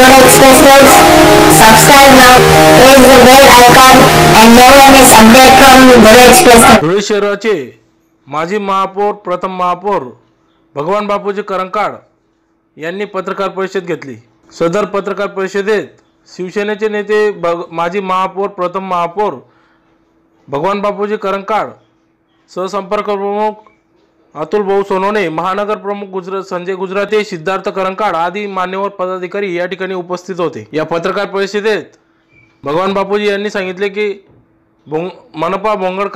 Andhra Express Road. Subscribe now, press the bell icon and never miss update from Andhra Express Road. Dhule शहराचे माजी महापौर प्रथम महापौर भगवान बापूजी करंकाळ यांनी पत्रकार परिषद घेतली। सदर पत्रकार परिषदेत शिवसेनेचे नेते माजी महापौर प्रथम महापौर भगवान बापूजी करंकाळ, सहसंपर्क प्रमुख अतुल भाऊ सोनवणे, महानगर प्रमुख संजय गुजराते, सिद्धार्थ करंकाळ आदी मान्यवर पदाधिकारी या ठिकाणी उपस्थित होते। या पत्रकार परिषदेत भगवान बापूजी यांनी सांगितले की मनपाच्या भोंगळ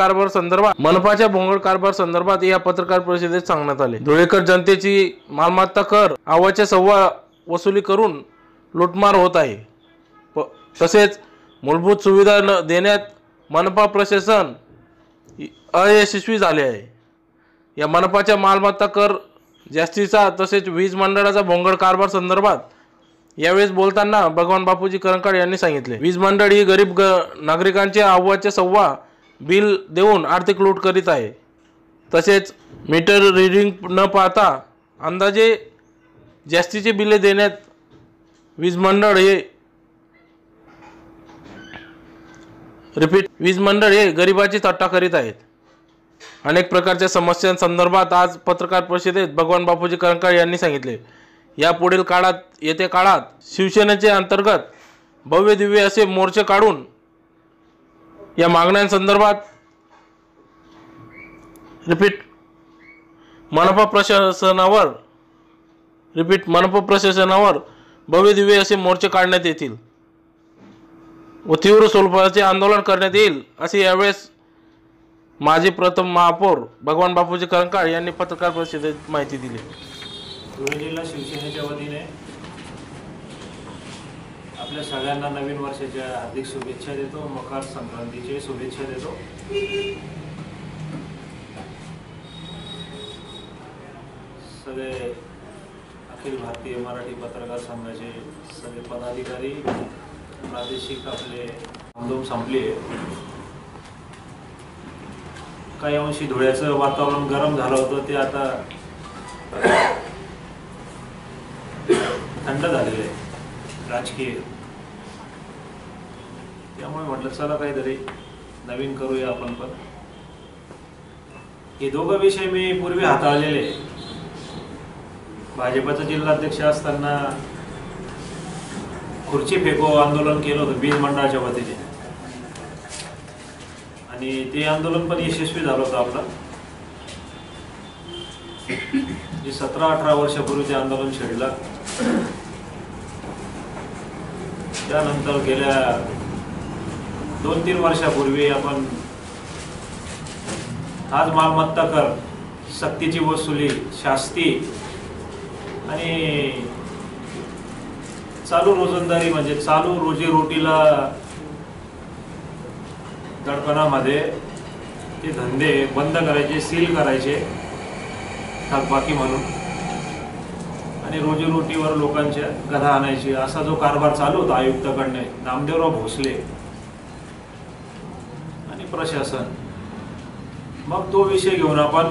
कारभार संदर्भात या पत्रकार परिषदेत सांगण्यात आले। धुळेकर जनतेची मालमत्ता कर आवाच्या सव्वा वसुली करून लुटमार होत आहे। तसेच मूलभूत सुविधा देण्यात मनपा प्रशासन अयशस्वी झाले आहे। या मनपाच्या मालमत्ता कर जास्तीचा तसेच वीज मंडळाचा भोंगळ कारभार संदर्भात यावेळेस बोलताना भगवान बापूजी करंकाळ यांनी सांगितले, वीज मंडळ ही गरीब नागरिकांचे अव्वाच्या सव्वा बिल देऊन आर्थिक लूट करीत आहे। तसेच मीटर रीडिंग न पाहता अंदाजे जास्तीचे बिले देण्यात वीज मंडळ हे गरिबाची थट्टा करीत आहेत। अनेक प्रकारच्या समस्यांसंदर्भात आज पत्रकार परिषदेत भगवान बापूजी करंकाळ यांनी सांगितले, यापुढील येत्या काळात शिवसेनेचे अंतर्गत भव्य दिव्य असे मोर्चे काढून या मागण्यांसंदर्भात मनपा प्रशासनावर भव्य दिव्य असे मोर्चे काढण्यात येतील व तीव्र स्वरूपाचे आंदोलन करण्यात येईल असे यावेळेस माजी प्रथम महापौर भगवान बापूजी करंकाळ यांनी पत्रकार परिषदेत माहिती दिली। धुळे जिल्हा शिवसेनेच्या वतीने आपल्या सगळ्यांना नवीन वर्षाच्या हार्दिक शुभेच्छा देतो, मकर संक्रांतीचे शुभेच्छा देतो। सगळे अखिल भारतीय मराठी पत्रकार संघाचे सगळे पदाधिकारी, प्रादेशिक आपले आंदोलन संपले। काही अंशी धुळ्याचं वातावरण गरम झालं होतं, ते आता थंड झालेलं आहे राजकीय। त्यामुळे म्हटलं चला काहीतरी नवीन करूया आपण पण। हे दोघं विषय मी पूर्वी हाताळलेले। भाजपचा जिल्हाध्यक्ष असताना खुर्ची फेको आंदोलन केलं होतं वीज मंडळाच्या वतीने आणि ते आंदोलन पण यशस्वी झालं होतं आपलं। 17-18 वर्षापूर्वी ते आंदोलन छेडलं। त्यानंतर गेल्या 2-3 वर्षापूर्वी आपण आज मालमत्ता कर सक्तीची वसुली, शास्ती आणि चालू रोजंदारी म्हणजे चालू रोजीरोटीला दडपणामध्ये ते धंदे बंद करायचे, सील करायचे थकबाकी म्हणून आणि रोजीरोटीवर लोकांच्या गधा आणायची, असा जो कारभार चालू होता आयुक्ताकडने नामदेवराव भोसले आणि प्रशासन, मग तो विषय घेऊन आपण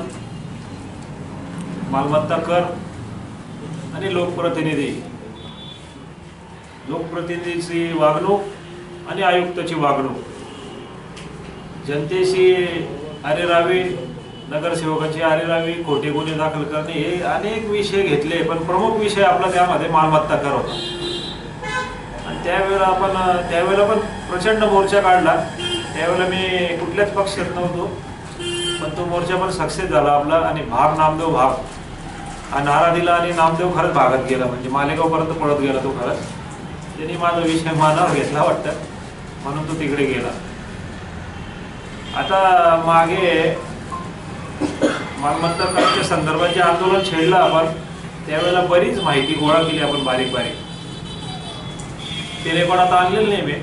मालमत्ता कर आणि लोकप्रतिनिधीची वागणूक आणि आयुक्ताची वागणूक, जनतेशी अरेरावी, नगरसेवकांची अरेरावी, खोटे गुन्हे दाखल करणे, हे अनेक विषय घेतले। पण प्रमुख विषय आपला त्यामध्ये मालमत्ता कर होता आणि त्यावेळेला पण प्रचंड मोर्चा काढला। त्यावेळेला मी कुठल्याच पक्षात नव्हतो, पण तो मोर्चा पण सक्सेस झाला आपला आणि नामदेव भाग हा नारा दिला आणि नामदेव खरंच भागात गेला, म्हणजे मालेगावपर्यंत पळत गेला तो खरंच। त्यांनी माझा विषय मानावर घेतला वाटतं, म्हणून तो तिकडे गेला। आता मागे मालमत्ता कराच्या संदर्भात जे आंदोलन छेडलं आपण, त्यावेळेला बरीच माहिती गोळा केली आपण बारीक बारीक। ते रेकॉर्ड आता आणलेलं नाही मी,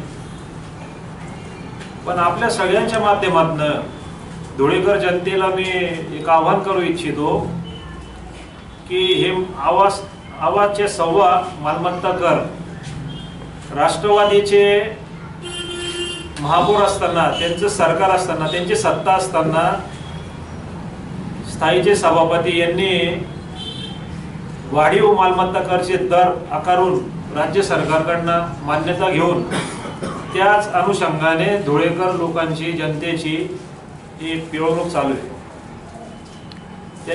पण आपल्या सगळ्यांच्या माध्यमातून धुळेकर जनतेला मी एक आवाहन करू इच्छितो की हे आवाजचे सव्वा मालमत्ता कर राष्ट्रवादीचे महापौर असताना, त्यांचं सरकार असताना, त्यांची सत्ता असताना स्थायीचे सभापती यांनी वाढीव मालमत्ता करचे दर आकारून राज्य सरकारकडनं मान्यता घेऊन त्याच अनुषंगाने धुळेकर लोकांची जनतेची ही पिळवणूक चालू आहे.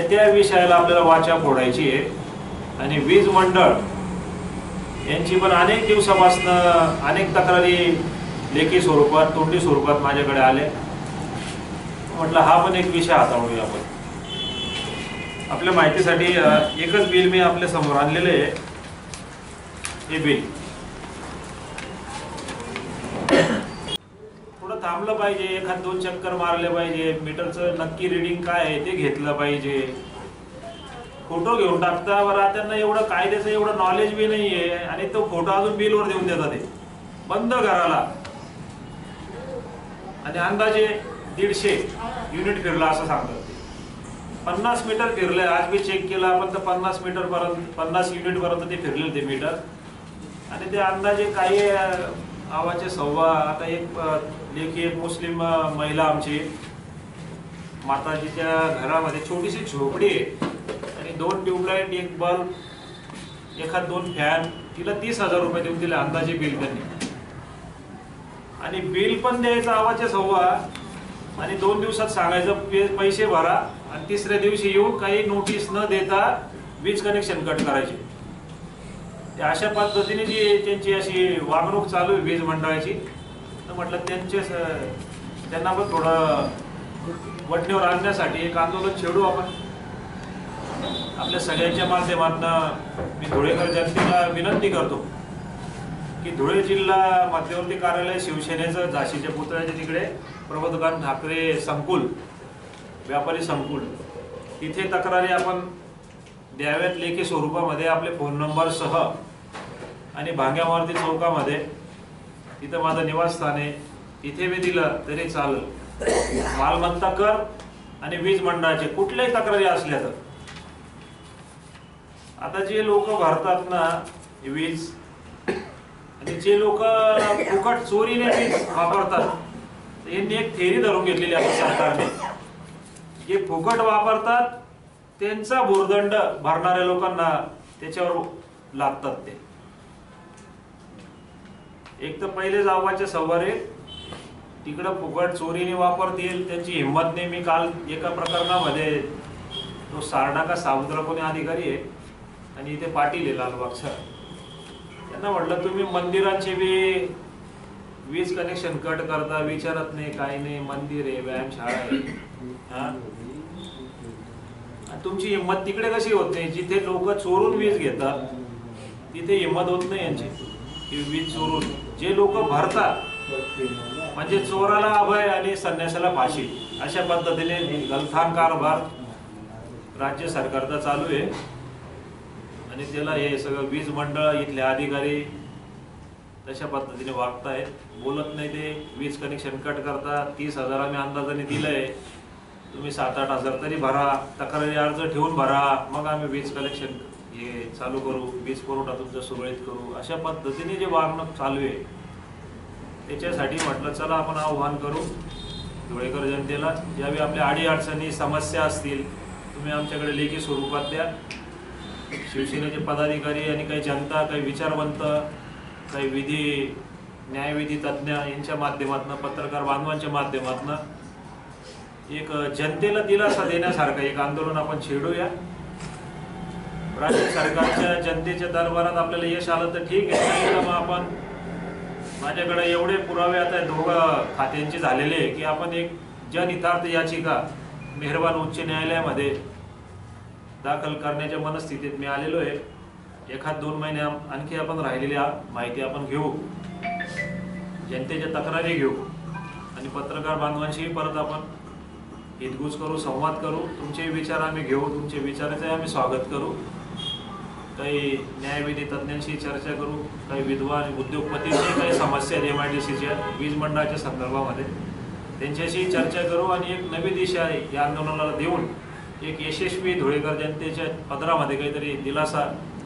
त्या विषयाला आपल्याला वाचा फोडायची आहे. आणि वीज मंडळ यांची पण अनेक दिवसापासून अनेक तक्रारी लेखी स्वरूपात तोंडी स्वरूपात माझ्याकडे आले. म्हटलं हा पण एक विषय हाताळूया आपण. आपल्या माहितीसाठी एकच बिल मी आपल्या समोर आणलेलं आहे. हे बिल थोडं थांबलं पाहिजे, एखाद 2 चक्कर मारले पाहिजे, मीटरचं नक्की रिडिंग काय आहे ते घेतलं पाहिजे. फोटो घेऊन टाकता बरं, त्यांना एवढं कायद्याचं एवढं नॉलेज बी नाही आहे आणि तो फोटो अजून बिलवर देऊन देतात. ते बंद करायला आणि अंदाजे 150 युनिट फिरला असं सांगतात. 50 मीटर फिरले. आज मी चेक केला आपण तर 50 मीटर पर्यंत 50 युनिट पर्यंत ते फिरले ते मीटर. आणि ते अंदाजे काही आवाचे सव्वा. आता एक लेखी एक मुस्लिम महिला आमची माताजीच्या घरामध्ये छोटीशी झोपडी आहे आणि 2 ट्यूबलाईट, 1 बल्ब, एखाद 2 फॅन, तिला 30,000 रुपये देऊन दिले अंदाजे बिल त्यांनी. आणि बिल पण द्यायचं आवाचे सव्वा आणि 2 दिवसात सांगायचं पैसे भरा आणि 3ऱ्या दिवशी येऊन काही नोटीस न देता वीज कनेक्शन कट करायचे. अशा पद्धतीने जी त्यांची अशी वागणूक चालू आहे वीज मंडळाची, तर म्हटलं त्यांना पण थोडं वटणीवर आणण्यासाठी एक आंदोलन छेडू आपण. आपल्या सगळ्यांच्या माध्यमातून मी धुळेकर जनतेला विनंती करतो की धुळे जिल्हा मध्यवर्ती कार्यालय शिवसेनेचं झाशीच्या पुतळ्याच्या तिकडे प्रबोधकांत ठाकरे संकुल, व्यापारी संकुल, तिथे तक्रारी आपण द्याव्यात लेखी स्वरूपामध्ये आपले फोन नंबर सह. आणि भांग्यामारुती चौकामध्ये तिथं माझं निवासस्थान आहे, तिथे मी दिलं तरी चालेल. मालमत्ता कर आणि वीज मंडळाचे कुठल्याही तक्रारी असल्या तर. आता जे लोक भरतात ना वीज आणि जे लोक फुकट चोरीने वीज वापरतात, यांनी एक थेरी धरून घेतलेली आहे सरकारने. जे फुकट वापरतात त्यांचा भुर्दंड भरणाऱ्या लोकांना त्याच्यावर लागतात. ते एक तर पहिले जावाचे सवारे तिकडं फुकट चोरीने वापरतील, त्यांची हिंमत नाही. मी काल एका प्रकरणामध्ये तो सारडा का सावंतरा कोणी अधिकारी आहे आणि इथे पाटील आहे लालबागचा, त्यांना म्हटलं तुम्ही मंदिरांचे बी वीज कनेक्शन कट करता, विचारत नाही काय नाही. मंदिर आहे, व्यायामशाळा आहे, हा, तुमची हिंमत तिकडे कशी होत नाही? जिथे लोक चोरून वीज घेतात तिथे हिंमत होत नाही यांची की वीज चोरून. जे लोक भरतात म्हणजे चोराला अभय आणि संन्यासाला फाशी, अशा पद्धतीने गलथान कारभार राज्य सरकारचा चालू आहे. आणि त्याला हे सगळं वीज मंडळ इथले अधिकारी तशा पद्धतीने वागतायत. बोलत नाही ते, वीज कनेक्शन कट करतात. 30,000 आम्ही अंदाजाने दिलंय, तुम्ही 7-8 हजार तरी भरा, तक्रारी अर्ज ठेवून भरा, मग आम्ही वीज कनेक्शन हे चालू करू, वीज पुरवठा तुमचा सुरळीत करू. अशा पद्धतीने जे वागणूक चालू आहे त्याच्यासाठी म्हटलं चला आपण आव्हान करू धुळेकर जनतेला. ज्यावेळी आपल्या अडीअडचणी समस्या असतील तुम्ही आमच्याकडे लेखी स्वरूपात द्या. शिवसेनेचे पदाधिकारी आणि काही जनता, काही विचारवंत, काही विधी न्यायविधी तज्ज्ञ यांच्या माध्यमातून, पत्रकार बांधवांच्या माध्यमातून एक जनतेला दिलासा देण्यासारखं एक आंदोलन आपण छेडूया. राज्य सरकारच्या जनतेच्या दरबारात आपल्याला यश आलं तर ठीक आहे, नाही तर मग आपण, माझ्याकडे एवढे पुरावे आता 2 खात्यांचे झालेले आहे की आपण एक जनहितार्थ याचिका मेहरबान उच्च न्यायालयामध्ये दाखल करण्याच्या मनस्थितीत मी आलेलो आहे. 1-2 महिने आणखी आपण राहिलेली माहिती आपण घेऊ, जनतेच्या तक्रारी घेऊ आणि पत्रकार बांधवांशी परत आपण हितगुज करू, संवाद करू. तुमचे विचार आम्ही घेऊ, तुमचे विचाराचे आम्ही स्वागत करू. काही न्यायविधी तज्ज्ञांशी चर्चा करू, काही विद्वान उद्योगपतींची काही समस्या MIDCच्या वीज मंडळाच्या संदर्भामध्ये त्यांच्याशी चर्चा करू आणि एक नवी दिशा या आंदोलनाला देऊन एक यशस्वी धुळेकर जनतेच्या पदरामध्ये काहीतरी दिलासा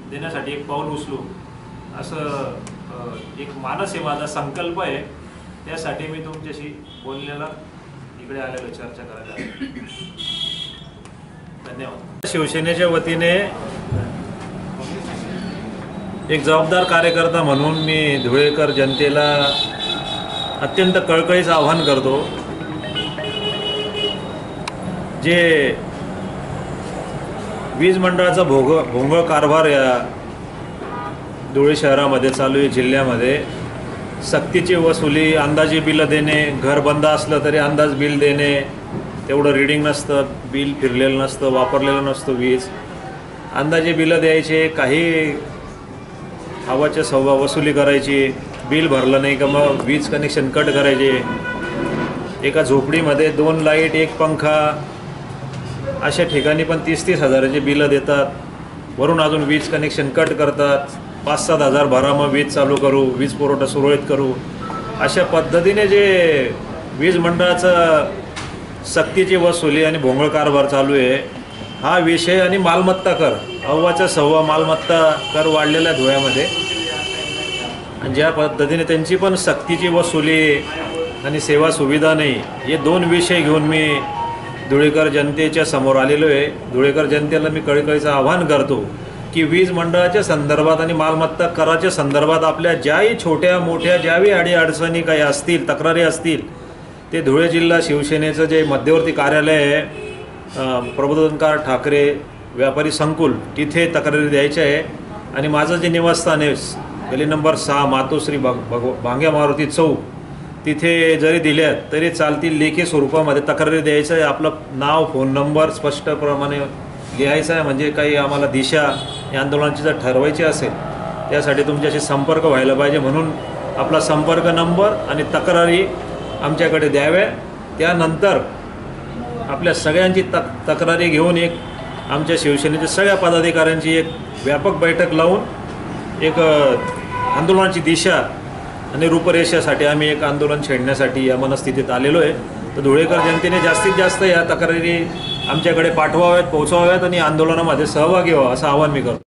देण्यासाठी एक पाऊल उचलू, असं एक मानस आहे, माझा संकल्प आहे. त्यासाठी मी तुमच्याशी बोललेला इकडे आलेलो चर्चा करायला. धन्यवाद. शिवसेनेच्या वतीने एक जबाबदार कार्यकर्ता म्हणून मी धुळेकर जनतेला अत्यंत कळकळीचं आवाहन करतो, जे वीज मंडळाचा भोंगळ कारभार या धुळे शहरामध्ये चालू आहे, जिल्ह्यामध्ये सक्तीची वसुली, अंदाजे बिलं देणे, घर बंद असलं तरी अंदाज बिल देणे, तेवढं रीडिंग नसतं, बिल फिरलेलं नसतं, वापरलेलं नसतं वीज, अंदाजे बिलं द्यायचे, काही हवाच्या सव्वा वसुली करायची, बिल भरलं नाही का मग वीज कनेक्शन कट करायचे, एका झोपडीमध्ये 2 लाईट 1 पंखा अशा ठिकाणी पण 30-30 हजाराचे बिलं देतात, वरून अजून वीज कनेक्शन कट करतात, 5-7 हजार भरा मग वीज चालू करू, वीज पुरवठा सुरळीत करू, अशा पद्धतीने जे वीज मंडळाचं सक्तीची वसुली आणि भोंगळ कारभार चालू आहे हा विषय, आणि मालमत्ता कर अव्वाच्या सव्वा मालमत्ता कर वाढलेला धुळ्यामध्ये, आणि ज्या पद्धतीने त्यांची पण सक्तीची वसुली आणि सेवा सुविधा नाही, हे 2 विषय घेऊन मी धुळेकर जनतेच्या समोर आलेलो आहे. धुळेकर जनतेला मी कळकळीचं आवाहन करतो की वीज मंडळाच्या संदर्भात आणि मालमत्ता कराच्या संदर्भात आपल्या ज्याही छोट्या मोठ्या ज्याही अडीअडचणी काही असतील, तक्रारी असतील, ते धुळे जिल्हा शिवसेनेचं जे मध्यवर्ती कार्यालय आहे प्रबोधनकार ठाकरे व्यापारी संकुल, तिथे तक्रारी द्यायच्या आहे. आणि माझं जे निवासस्थान आहे गली नंबर 6 मातोश्री भांग्या मारुती चौक, तिथे जरी दिल्यात तरी चालतील, लेखी स्वरूपामध्ये तक्रारी द्यायचं आहे. आपलं नाव, फोन नंबर स्पष्टप्रमाणे लिहायचा आहे, म्हणजे काही आम्हाला दिशा या आंदोलनाची जर ठरवायची असेल त्यासाठी तुमच्याशी संपर्क व्हायला पाहिजे, म्हणून आपला संपर्क नंबर आणि तक्रारी आमच्याकडे द्याव्या. त्यानंतर आपल्या सगळ्यांची तक्रारी घेऊन एक आमच्या शिवसेनेच्या सगळ्या पदाधिकाऱ्यांची एक व्यापक बैठक लावून एक आंदोलनाची दिशा आणि रूपरेषेसाठी आम्ही एक आंदोलन छेडण्यासाठी या मनस्थितीत आलेलो आहे. तर धुळेकर जनतेने जास्तीत जास्त या तक्रारी आमच्याकडे पाठवाव्यात, पोहोचवाव्यात आणि आंदोलनामध्ये सहभागी व्हावं असं आवाहन मी करतो.